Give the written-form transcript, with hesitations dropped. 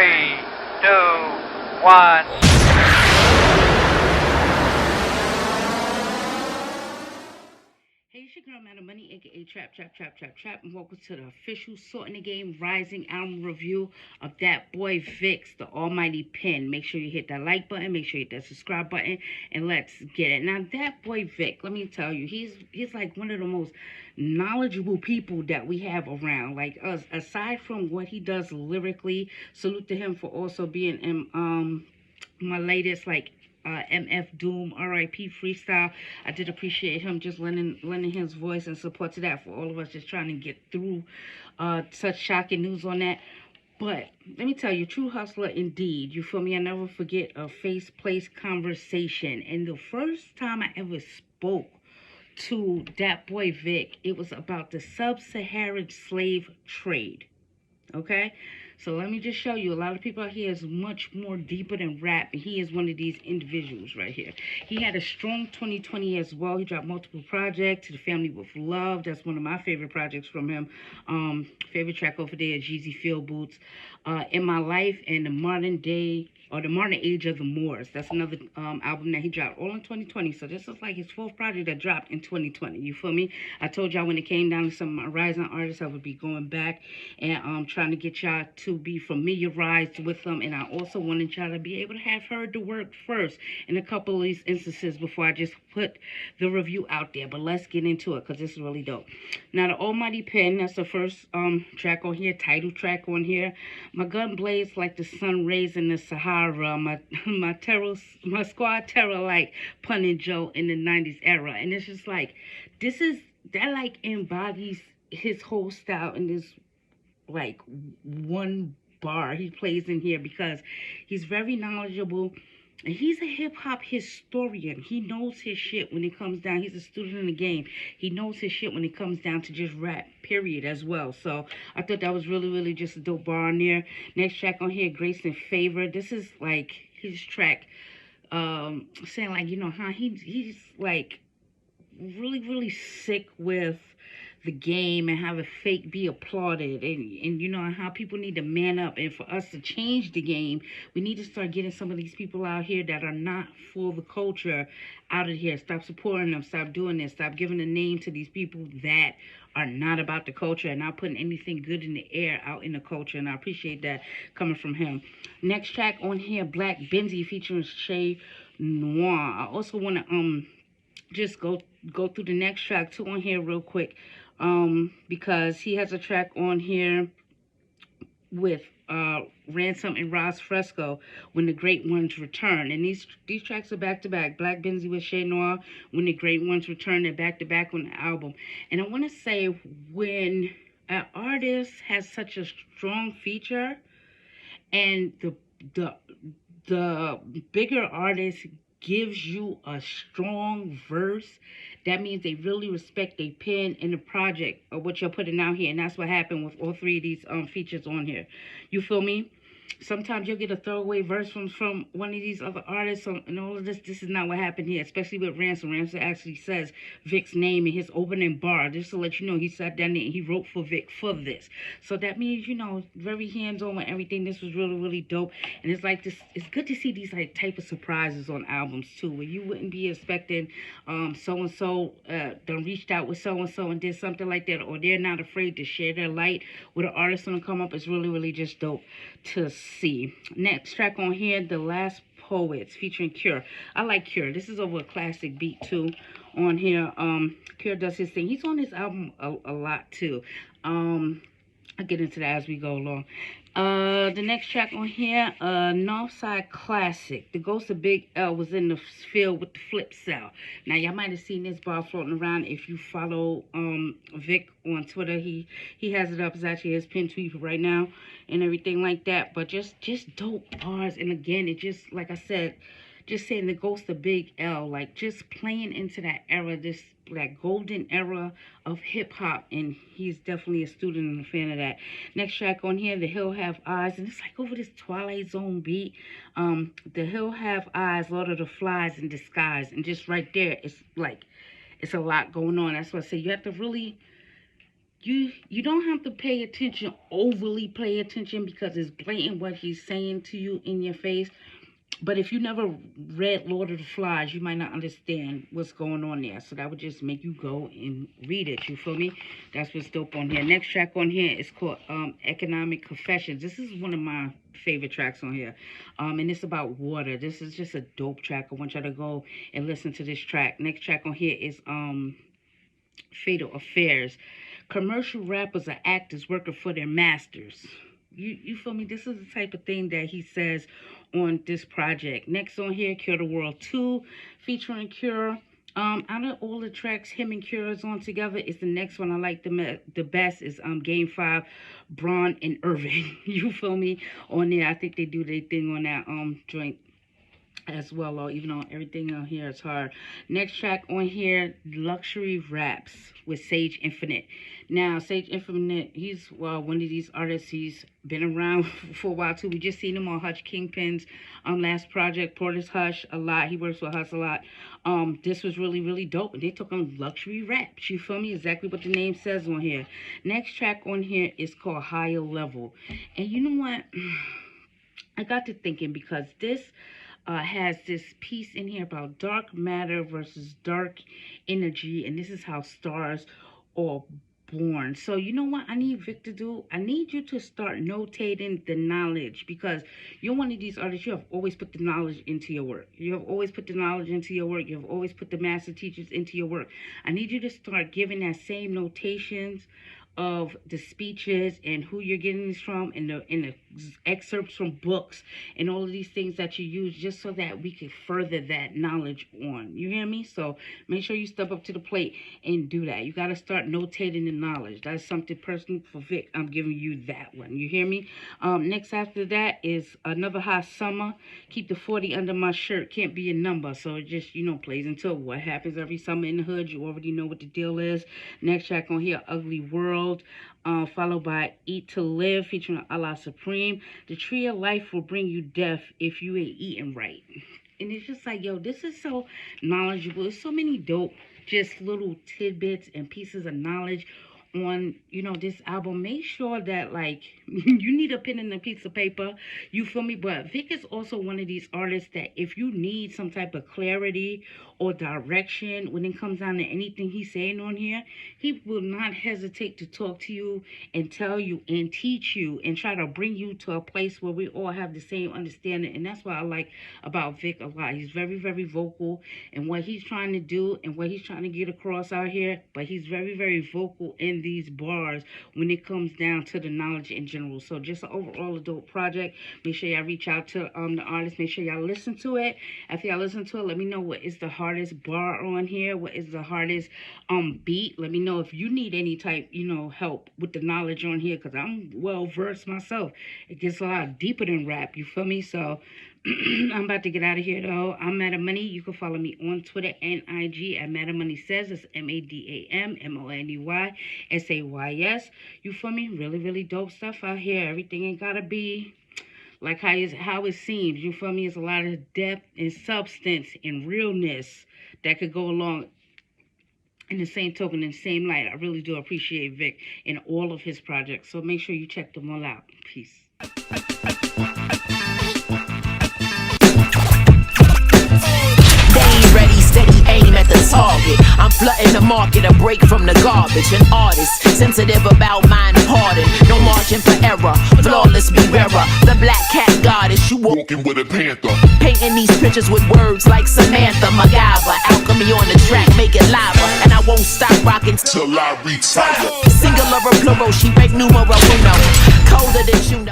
3, 2, 1. Hey, it's your girl, Madam Money, aka Trap, and welcome to the official Sorting the Game Rising album review of that boy Vix, the Almighty Pen. Make sure you hit that like button, make sure you hit that subscribe button, and let's get it. Now, that boy Vic, let me tell you, he's like one of the most knowledgeable people that we have around. Like us, aside from what he does lyrically, salute to him for also being in my latest MF Doom RIP freestyle. I did appreciate him just lending his voice and support to that for all of us just trying to get through such shocking news on that. But let me tell you, true hustler indeed. You feel me? I never forget a face place conversation. And the first time I ever spoke to that boy Vic, it was about the sub-Saharan slave trade. Okay, so let me just show you, a lot of people out here is much more deeper than rap, and he is one of these individuals right here. He had a strong 2020 as well. He dropped multiple projects. To the Family with Love, that's one of my favorite projects from him. Favorite track over there is Jeezy Field Boots, In My Life, and the Modern Day, or the Modern Age of the Moors. That's another album that he dropped all in 2020. So this is like his fourth project that dropped in 2020. You feel me? I told y'all when it came down to some of my rising artists, I would be going back and trying to get y'all to be familiarized with them. And I also wanted y'all to be able to have heard the work first in a couple of these instances before I just put the review out there. But let's get into it because this is really dope. Now, the Almighty Pen, that's the first track on here, title track on here. My gun blazed like the sun rays in the Sahara. My squad terror like Punning Joe in the 90s era. And it's just like, that like embodies his whole style in this like one bar he plays in here, because he's very knowledgeable and he's a hip-hop historian. He knows his shit when it comes down. He's a student in the game. He knows his shit when it comes down to just rap, period, as well. So I thought that was really just a dope bar on there. Next track on here, Grace and Favor. This is like his track saying like, you know, how he's like really sick with the game and how the fake be applauded, and you know how people need to man up, and for us to change the game, we need to start getting some of these people out here that are not for the culture out of here. Stop supporting them, stop doing this, stop giving a name to these people that are not about the culture and not putting anything good in the air out in the culture. And I appreciate that coming from him. Next track on here, Black Benzie featuring Shay Noir. I also want to just go through the next track too on here real quick, because he has a track on here with Ransom and Ross Fresco, When the Great Ones Return. And these tracks are back to back. Black Benzie with Shay Noir, When the Great Ones Return, they're back to back on the album. And I want to say, when an artist has such a strong feature and the bigger artist gives you a strong verse, that means they really respect their pen and the project of what you're putting out here. And that's what happened with all three of these features on here. You feel me? Sometimes you'll get a throwaway verse from one of these other artists, and all of this. This is not what happened here, especially with Ransom. Ransom actually says Vic's name in his opening bar, just to let you know he sat down there and he wrote for Vic for this. So that means, you know, very hands-on with everything. This was really dope. And it's like this. It's good to see these like type of surprises on albums too, where you wouldn't be expecting so-and-so done reached out with so-and-so and did something like that, or they're not afraid to share their light with an artist on the come up. It's really just dope to see. Next track on here, The Last Poets featuring Cure. I like Cure. This is over a classic beat too on here. Cure does his thing. He's on this album a lot too. I'll get into that as we go along. The next track on here, Northside Classic. The Ghost of Big L was in the field with the flip cell. Now, y'all might have seen this bar floating around. If you follow Vic on Twitter, he has it up. It's actually his pin tweet right now and everything like that. But just dope bars. And again, it just, like I said, just saying the Ghost of Big L, like just playing into that era, this that golden era of hip hop, and he's definitely a student and a fan of that. Next track on here, The Hill Have Eyes, and it's like over this Twilight Zone beat. The Hill Have Eyes, Lord of the Flies in Disguise, and just right there, it's like it's a lot going on. That's what I say. You have to really you don't have to pay attention, overly pay attention, because it's blatant what he's saying to you in your face. But if you never read Lord of the Flies, you might not understand what's going on there. So that would just make you go and read it. You feel me? That's what's dope on here. Next track on here is called Economic Confessions. This is one of my favorite tracks on here. And it's about water. This is just a dope track. I want y'all to go and listen to this track. Next track on here is Fatal Affairs. Commercial rappers are actors working for their masters. You feel me? This is the type of thing that he says on this project. Next on here, Cure the World 2, featuring Cure. Out of all the tracks him and Cure is on together, is the next one I like the best is Game 5, Braun and Irving. You feel me? On there, I think they do their thing on that joint as well, or even though everything on here is hard. Next track on here, Luxury Raps with Sage Infinite. Now, Sage Infinite, he's one of these artists. He's been around for a while too. We just seen him on Hutch Kingpin's last project, Porter's Hush, a lot. He works with Hutch a lot. This was really, really dope. And they took on Luxury Raps. You feel me? Exactly what the name says on here. Next track on here is called Higher Level. And you know what? I got to thinking, because this has this piece in here about dark matter versus dark energy, and this is how stars are born. So you know what I need Vic to do? I need you to start notating the knowledge, because you're one of these artists. You have always put the knowledge into your work. You have always put the knowledge into your work. You have always put the master teachers into your work. I need you to start giving that same notations of the speeches and who you're getting this from, and the excerpts from books and all of these things that you use, just so that we can further that knowledge on. You hear me? So make sure you step up to the plate and do that. You got to start notating the knowledge. That's something personal for Vic. I'm giving you that one. You hear me? Next after that is Another Hot Summer. Keep the 40 under my shirt. Can't be a number. So it just, plays into what happens every summer in the hood. You already know what the deal is. Next track on here, Ugly World. Followed by Eat to Live, featuring Allah Supreme. The tree of life will bring you death if you ain't eating right. And it's just like, yo, this is so knowledgeable. There's so many dope, just little tidbits and pieces of knowledge on, this album. Make sure that, like, you need a pen and a piece of paper. You feel me? But Vic is also one of these artists that if you need some type of clarity or direction when it comes down to anything he's saying on here, he will not hesitate to talk to you and tell you and teach you and try to bring you to a place where we all have the same understanding. And that's what I like about Vic a lot. He's very, very vocal in what he's trying to do and what he's trying to get across out here, but he's very, very vocal in these bars when it comes down to the knowledge in general. So just overall a dope project. Make sure y'all reach out to the artist. Make sure y'all listen to it. After y'all listen to it, let me know what is the hardest bar on here, what is the hardest beat. Let me know if you need any type help with the knowledge on here, because I'm well versed myself. It gets a lot deeper than rap, you feel me? So I'm about to get out of here though. I'm Madam Money. You can follow me on Twitter and IG at Madam Money Says. It's MADAMMONEYSAYS. You feel me? Really, really dope stuff out here. Everything ain't gotta be like how it seems. You feel me? It's a lot of depth and substance and realness that could go along in the same token, in the same light. I really do appreciate Vic and all of his projects. So make sure you check them all out. Peace. Ready, steady, aim at the target. I'm flooding the market, a break from the garbage. An artist, sensitive about mind pardon. No margin for error, flawless be rarer. The black cat goddess, you walking with a panther. Painting these pictures with words like Samantha, MacGyver. Alchemy on the track, make it lava. And I won't stop rocking till I retire. Singular or plural, she break numero uno. Colder than you know.